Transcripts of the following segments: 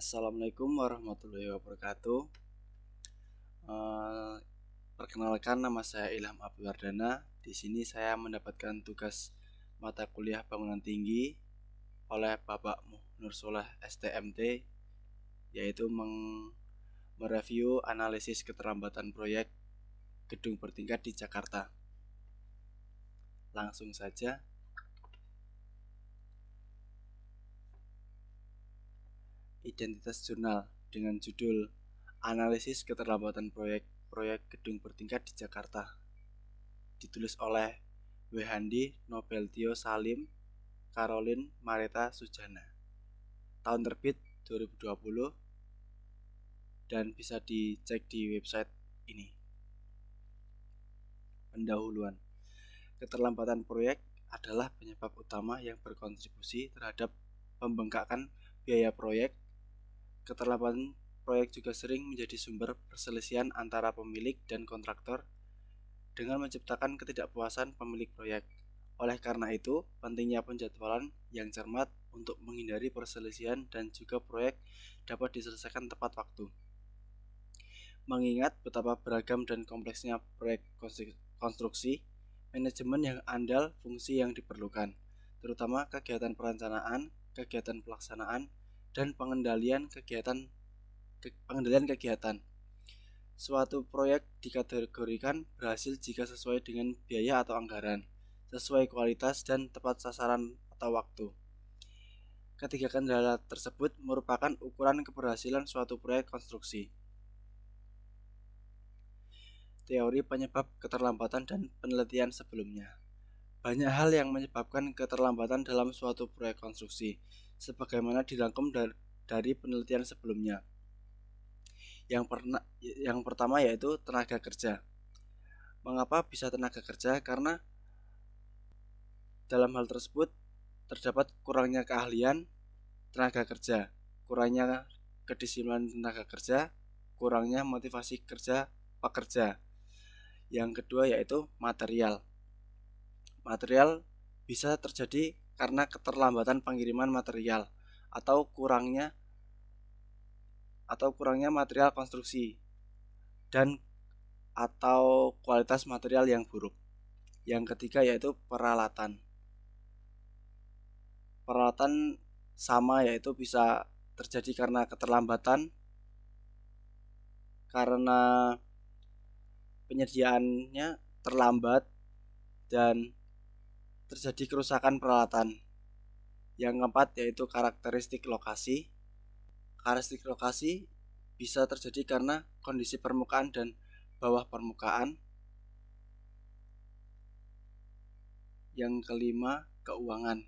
Assalamualaikum warahmatullahi wabarakatuh. Perkenalkan, nama saya Ilham Abdiwardana. Di sini saya mendapatkan tugas mata kuliah bangunan tinggi oleh Bapak Nur Soleh STMT, yaitu mereview analisis keterlambatan proyek gedung bertingkat di Jakarta. Langsung saja. Identitas jurnal dengan judul Analisis Keterlambatan Proyek Gedung Bertingkat di Jakarta, ditulis oleh Wehandi Nobeltio Salim, Caroline Mareta Sujana. Tahun terbit 2020 dan bisa dicek di website ini. Pendahuluan. Keterlambatan proyek adalah penyebab utama yang berkontribusi terhadap pembengkakan biaya proyek. Keterlambatan proyek juga sering menjadi sumber perselisihan antara pemilik dan kontraktor dengan menciptakan ketidakpuasan pemilik proyek. Oleh karena itu, pentingnya penjadwalan yang cermat untuk menghindari perselisihan dan juga proyek dapat diselesaikan tepat waktu. Mengingat betapa beragam dan kompleksnya proyek konstruksi, manajemen yang andal fungsi yang diperlukan, terutama kegiatan perencanaan, kegiatan pelaksanaan, dan pengendalian kegiatan. Suatu proyek dikategorikan berhasil jika sesuai dengan biaya atau anggaran, sesuai kualitas dan tepat sasaran atau waktu. Ketiga kendala tersebut merupakan ukuran keberhasilan suatu proyek konstruksi. Teori penyebab keterlambatan dan penelitian sebelumnya. Banyak hal yang menyebabkan keterlambatan dalam suatu proyek konstruksi, sebagaimana dirangkum dari penelitian sebelumnya. Yang pertama yaitu tenaga kerja. Mengapa bisa tenaga kerja? Karena dalam hal tersebut terdapat kurangnya keahlian tenaga kerja, kurangnya kedisiplinan tenaga kerja, kurangnya motivasi kerja pekerja. Yang kedua yaitu material. Material bisa terjadi karena keterlambatan pengiriman material atau kurangnya material konstruksi dan atau kualitas material yang buruk. Yang ketiga yaitu peralatan. Peralatan sama, yaitu bisa terjadi karena keterlambatan karena penyediaannya terlambat dan terjadi kerusakan peralatan. Yang keempat yaitu karakteristik lokasi. Karakteristik lokasi bisa terjadi karena kondisi permukaan dan bawah permukaan. Yang kelima, keuangan.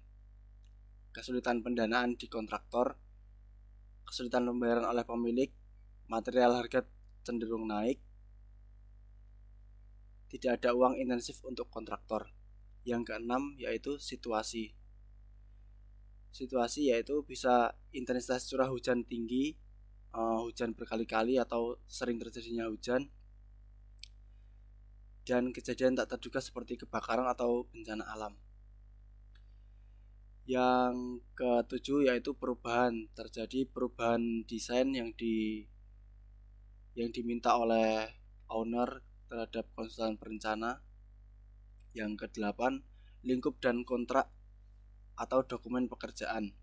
Kesulitan pendanaan di kontraktor, kesulitan pembayaran oleh pemilik, material harga cenderung naik, tidak ada uang intensif untuk kontraktor. Yang keenam yaitu situasi. Situasi yaitu bisa intensitas curah hujan tinggi, hujan berkali-kali atau sering terjadinya hujan, dan kejadian tak terduga seperti kebakaran atau bencana alam. Yang ketujuh yaitu perubahan. Terjadi perubahan desain yang diminta oleh owner terhadap konsultan perencana. Yang kedelapan, lingkup dan kontrak atau dokumen pekerjaan.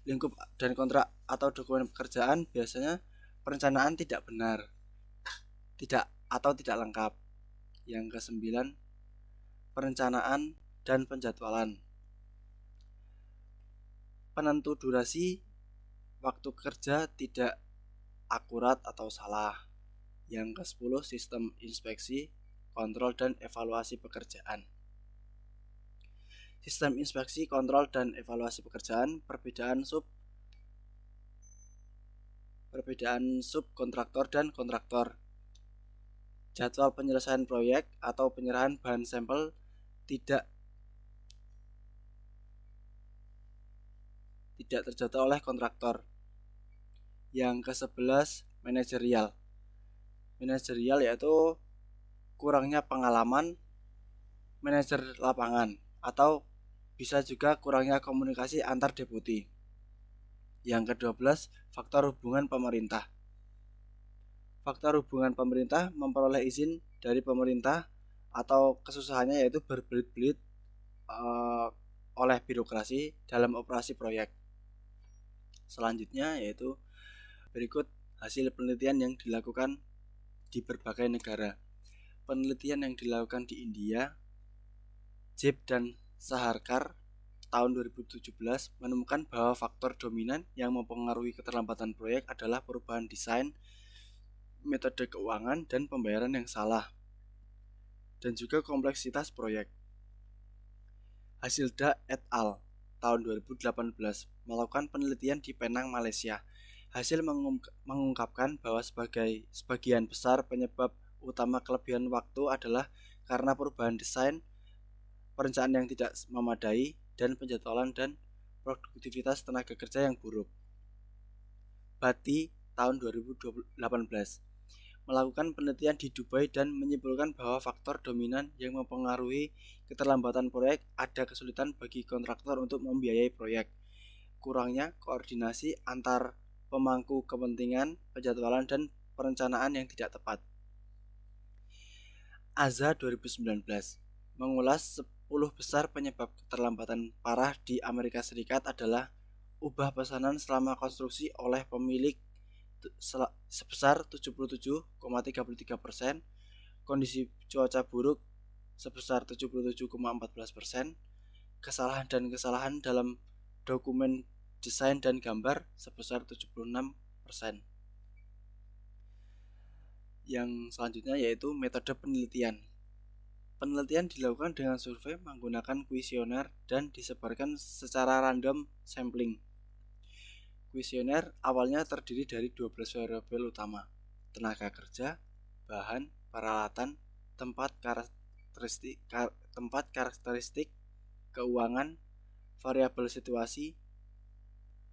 Lingkup dan kontrak atau dokumen pekerjaan biasanya perencanaan tidak benar, tidak lengkap. Yang kesembilan, perencanaan dan penjadwalan. Penentu durasi waktu kerja tidak akurat atau salah. Yang ke-10, sistem inspeksi, kontrol dan evaluasi pekerjaan. Sistem inspeksi, kontrol dan evaluasi pekerjaan, perbedaan subkontraktor dan kontraktor. Jadwal penyelesaian proyek atau penyerahan bahan sampel tidak terjadwal oleh kontraktor. Yang ke-11, manajerial. Manajerial yaitu kurangnya pengalaman manajer lapangan atau bisa juga kurangnya komunikasi antar deputi. Yang ke-12, faktor hubungan pemerintah. Faktor hubungan pemerintah memperoleh izin dari pemerintah atau kesusahannya yaitu berbelit-belit oleh birokrasi dalam operasi proyek. Selanjutnya yaitu berikut hasil penelitian yang dilakukan di berbagai negara. Penelitian yang dilakukan di India, Jeb dan Saharkar tahun 2017 menemukan bahwa faktor dominan yang mempengaruhi keterlambatan proyek adalah perubahan desain, metode keuangan, dan pembayaran yang salah, dan juga kompleksitas proyek. Hasilda et al. Tahun 2018 melakukan penelitian di Penang, Malaysia. Hasil mengungkapkan bahwa sebagian besar penyebab utama kelebihan waktu adalah karena perubahan desain, perencanaan yang tidak memadai, dan penjadwalan dan produktivitas tenaga kerja yang buruk. Bhatti tahun 2018 melakukan penelitian di Dubai dan menyimpulkan bahwa faktor dominan yang mempengaruhi keterlambatan proyek ada kesulitan bagi kontraktor untuk membiayai proyek, kurangnya koordinasi antar pemangku kepentingan, penjadwalan, dan perencanaan yang tidak tepat. AZA 2019 mengulas 10 besar penyebab keterlambatan parah di Amerika Serikat adalah ubah pesanan selama konstruksi oleh pemilik sebesar 77,33%, kondisi cuaca buruk sebesar 77,14%, kesalahan dalam dokumen desain dan gambar sebesar 76%. Yang selanjutnya yaitu metode penelitian. Penelitian dilakukan dengan survei menggunakan kuesioner dan disebarkan secara random sampling. Kuesioner awalnya terdiri dari 12 variabel utama: tenaga kerja, bahan, peralatan, tempat karakteristik, keuangan, variabel situasi,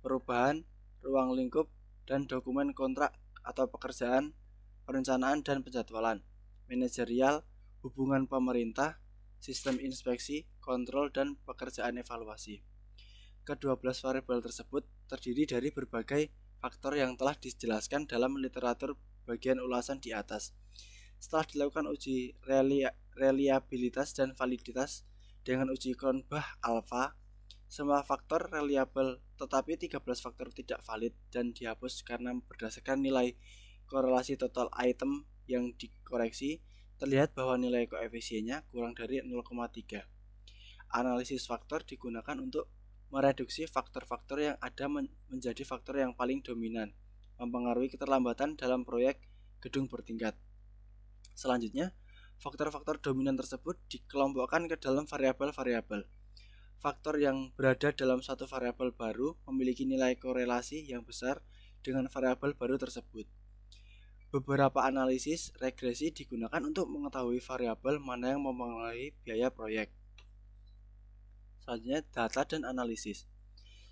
perubahan, ruang lingkup, dan dokumen kontrak atau pekerjaan, perencanaan dan penjadwalan, manajerial, hubungan pemerintah, sistem inspeksi, kontrol, dan pekerjaan evaluasi. Ke-12 variabel tersebut terdiri dari berbagai faktor yang telah dijelaskan dalam literatur bagian ulasan di atas. Setelah dilakukan uji reliabilitas dan validitas dengan uji Cronbach alpha, semua faktor reliable tetapi 13 faktor tidak valid dan dihapus karena berdasarkan nilai korelasi total item yang dikoreksi, terlihat bahwa nilai koefisiennya kurang dari 0,3. Analisis faktor digunakan untuk mereduksi faktor-faktor yang ada menjadi faktor yang paling dominan, mempengaruhi keterlambatan dalam proyek gedung bertingkat. Selanjutnya, faktor-faktor dominan tersebut dikelompokkan ke dalam variabel-variabel. Faktor yang berada dalam satu variabel baru memiliki nilai korelasi yang besar dengan variabel baru tersebut. Beberapa analisis regresi digunakan untuk mengetahui variabel mana yang mempengaruhi biaya proyek. Selanjutnya, data dan analisis.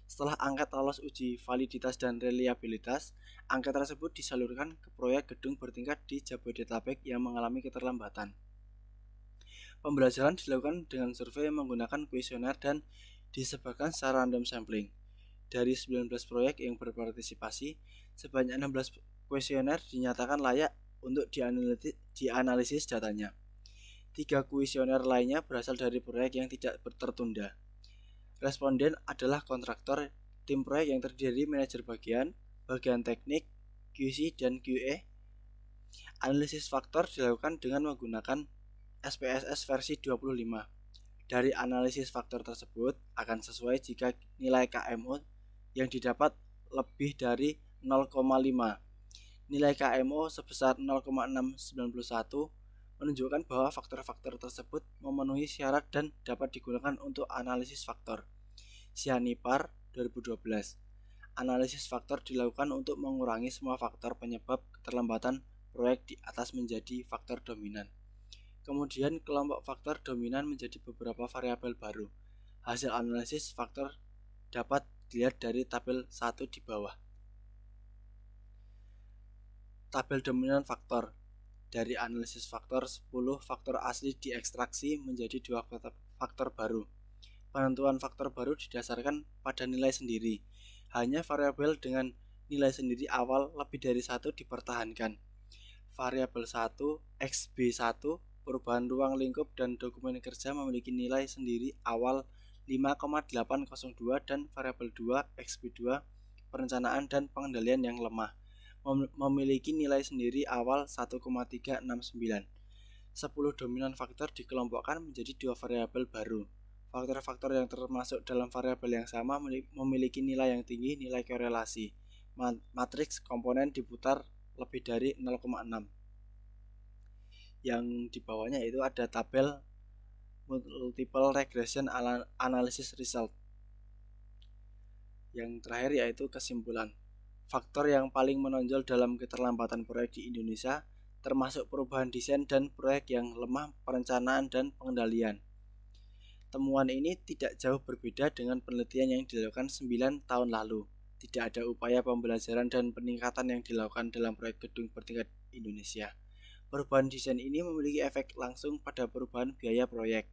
Setelah angket lolos uji validitas dan reliabilitas, angket tersebut disalurkan ke proyek gedung bertingkat di Jabodetabek yang mengalami keterlambatan. Pembelajaran dilakukan dengan survei menggunakan kuesioner dan disebarkan secara random sampling. Dari 19 proyek yang berpartisipasi, sebanyak 16 kuesioner dinyatakan layak untuk dianalisis datanya. 3 kuesioner lainnya berasal dari proyek yang tidak tertunda. Responden adalah kontraktor, tim proyek yang terdiri manajer bagian teknik, QC, dan QA. Analisis faktor dilakukan dengan menggunakan SPSS versi 25. Dari analisis faktor tersebut akan sesuai jika nilai KMO yang didapat lebih dari 0,5. Nilai KMO sebesar 0,691 menunjukkan bahwa faktor-faktor tersebut memenuhi syarat dan dapat digunakan untuk analisis faktor. Sianipar 2012. Analisis faktor dilakukan untuk mengurangi semua faktor penyebab keterlambatan proyek di atas menjadi faktor dominan. Kemudian kelompok faktor dominan menjadi beberapa variabel baru. Hasil analisis faktor dapat dilihat dari tabel 1 di bawah. Tabel dominan faktor. Dari analisis faktor, 10 faktor asli diekstraksi menjadi 2 faktor baru. Penentuan faktor baru didasarkan pada nilai sendiri. Hanya variabel dengan nilai sendiri awal lebih dari 1 dipertahankan. Variabel 1, XB1, perubahan ruang lingkup dan dokumen kerja memiliki nilai sendiri awal 5,802 dan variabel 2, XB2, perencanaan dan pengendalian yang lemah memiliki nilai sendiri awal 1,369. 10 dominan faktor dikelompokkan menjadi 2 variabel baru. Faktor-faktor yang termasuk dalam variabel yang sama memiliki nilai yang tinggi, nilai korelasi. Matriks komponen diputar lebih dari 0,6. Yang di bawahnya itu ada tabel multiple regression analysis result. Yang terakhir yaitu kesimpulan. Faktor yang paling menonjol dalam keterlambatan proyek di Indonesia termasuk perubahan desain dan proyek yang lemah perencanaan dan pengendalian. Temuan ini tidak jauh berbeda dengan penelitian yang dilakukan 9 tahun lalu. Tidak ada upaya pembelajaran dan peningkatan yang dilakukan dalam proyek gedung bertingkat Indonesia. Perubahan desain ini memiliki efek langsung pada perubahan biaya proyek,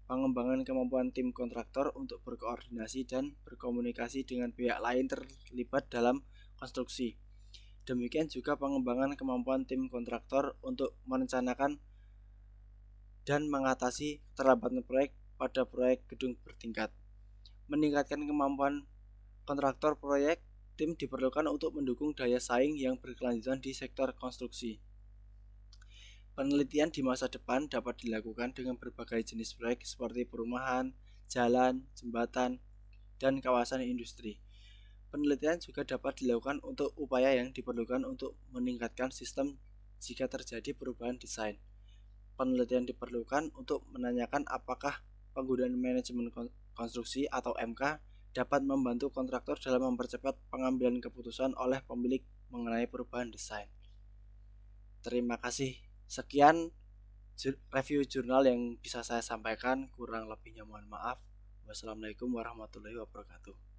pengembangan kemampuan tim kontraktor untuk berkoordinasi dan berkomunikasi dengan pihak lain terlibat dalam konstruksi. Demikian juga pengembangan kemampuan tim kontraktor untuk merencanakan dan mengatasi keterlambatan proyek pada proyek gedung bertingkat. Meningkatkan kemampuan kontraktor proyek, tim diperlukan untuk mendukung daya saing yang berkelanjutan di sektor konstruksi. Penelitian di masa depan dapat dilakukan dengan berbagai jenis proyek seperti perumahan, jalan, jembatan, dan kawasan industri. Penelitian juga dapat dilakukan untuk upaya yang diperlukan untuk meningkatkan sistem jika terjadi perubahan desain. Penelitian diperlukan untuk menanyakan apakah penggunaan manajemen konstruksi atau MK dapat membantu kontraktor dalam mempercepat pengambilan keputusan oleh pemilik mengenai perubahan desain. Terima kasih. Sekian review jurnal yang bisa saya sampaikan, kurang lebihnya mohon maaf. Wassalamualaikum warahmatullahi wabarakatuh.